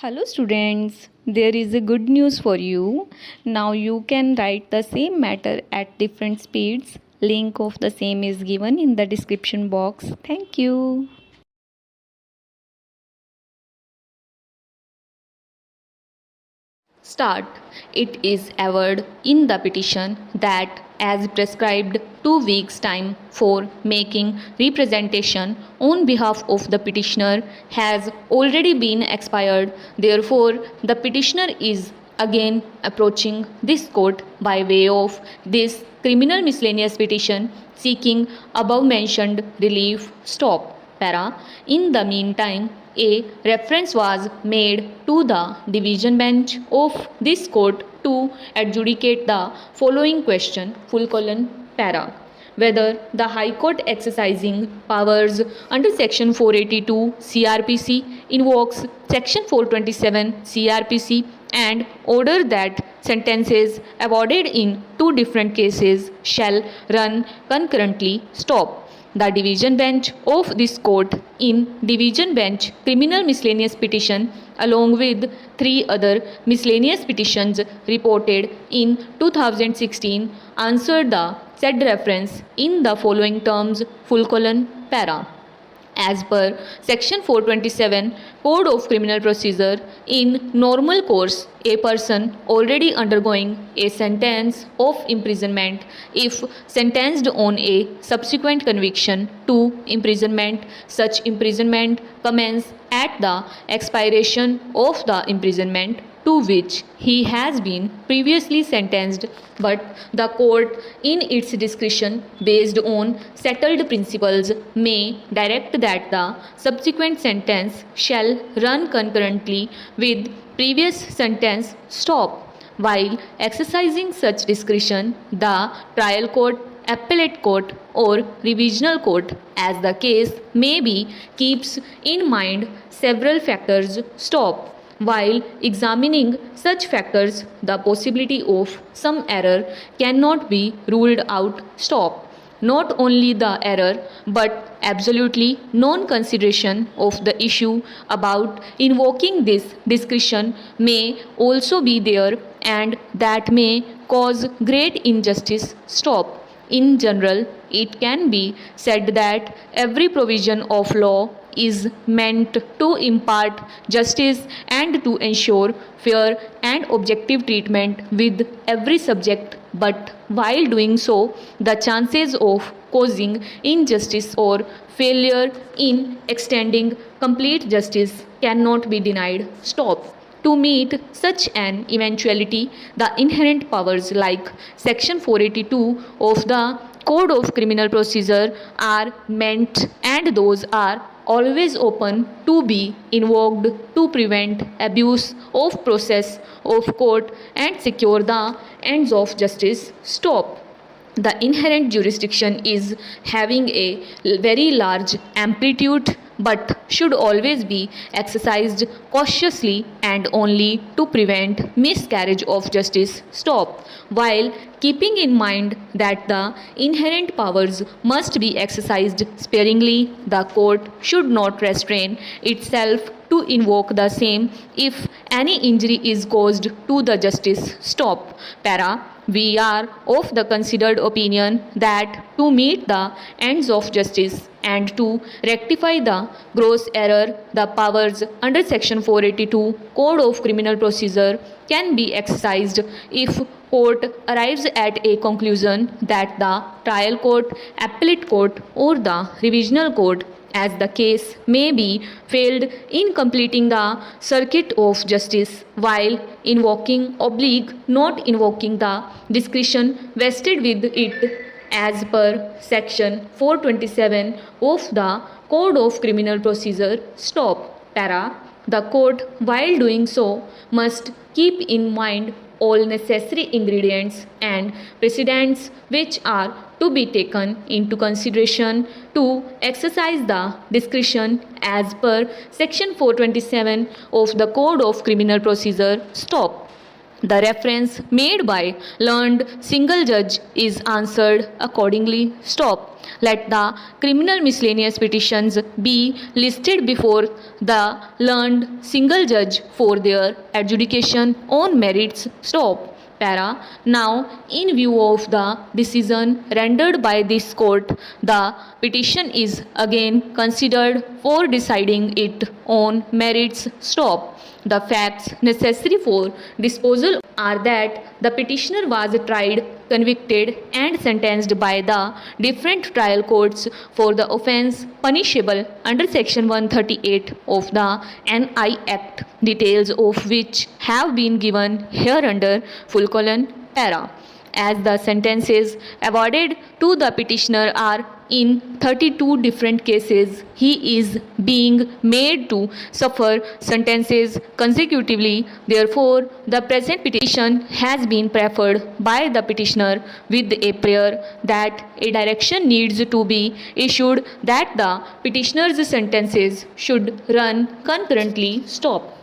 Hello students, there is a good news for you. Now you can write the same matter at different speeds. Link of the same is given in the description box. Thank you. Start. It is averred in the petition that as prescribed 2 weeks time for making representation on behalf of the petitioner has already been expired. Therefore, the petitioner is again approaching this court by way of this criminal miscellaneous petition seeking above mentioned relief. Stop. Para. In the meantime, a reference was made to the division bench of this court to adjudicate the following question: para. Whether the High Court exercising powers under Section 482 CRPC invokes Section 427 CRPC and order that sentences awarded in two different cases shall run concurrently. Stop. The division bench of this court in division bench criminal miscellaneous petition along with 3 other miscellaneous petitions reported in 2016 answered the said reference in the following terms: para. As per Section 427 Code of Criminal Procedure, in normal course, a person already undergoing a sentence of imprisonment, if sentenced on a subsequent conviction to imprisonment, such imprisonment commence at the expiration of the imprisonment to which he has been previously sentenced, but the court in its discretion based on settled principles may direct that the subsequent sentence shall run concurrently with previous sentence. Stop. While exercising such discretion, the trial court, appellate court or revisional court, as the case may be, keeps in mind several factors. Stop. While examining such factors, the possibility of some error cannot be ruled out. Stop. Not only the error, but absolutely non-consideration of the issue about invoking this discretion may also be there, and that may cause great injustice. Stop. In general, it can be said that every provision of law is meant to impart justice and to ensure fair and objective treatment with every subject, but while doing so, the chances of causing injustice or failure in extending complete justice cannot be denied. Stop. To meet such an eventuality, the inherent powers like Section 482 of the Code of Criminal Procedure are meant, and those are always open to be invoked to prevent abuse of process of court and secure the ends of justice. Stop. The inherent jurisdiction is having a very large amplitude but should always be exercised cautiously and only to prevent miscarriage of justice. Stop. While keeping in mind that the inherent powers must be exercised sparingly, the court should not restrain itself to invoke the same if any injury is caused to the justice. Stop. Para. We are of the considered opinion that to meet the ends of justice and to rectify the gross error, the powers under Section 482 Code of Criminal Procedure can be exercised if court arrives at a conclusion that the trial court, appellate court or the revisional court, as the case may be, failed in completing the circuit of justice while invoking not invoking the discretion vested with it as per Section 427 of the Code of Criminal Procedure. Stop. Para. The court, while doing so, must keep in mind all necessary ingredients and precedents which are to be taken into consideration to exercise the discretion as per Section 427 of the Code of Criminal Procedure. Stop. The reference made by learned single judge is answered accordingly. Stop. Let the criminal miscellaneous petitions be listed before the learned single judge for their adjudication on merits. Stop. Para. Now, in view of the decision rendered by this court, the petition is again considered for deciding it on merits. Stop. The facts necessary for disposal are that the petitioner was tried, convicted, and sentenced by the different trial courts for the offence punishable under Section 138 of the NI Act, details of which have been given hereunder. Para. As the sentences awarded to the petitioner are in 32 different cases, he is being made to suffer sentences consecutively. Therefore, the present petition has been preferred by the petitioner with a prayer that a direction needs to be issued that the petitioner's sentences should run concurrently. Stop.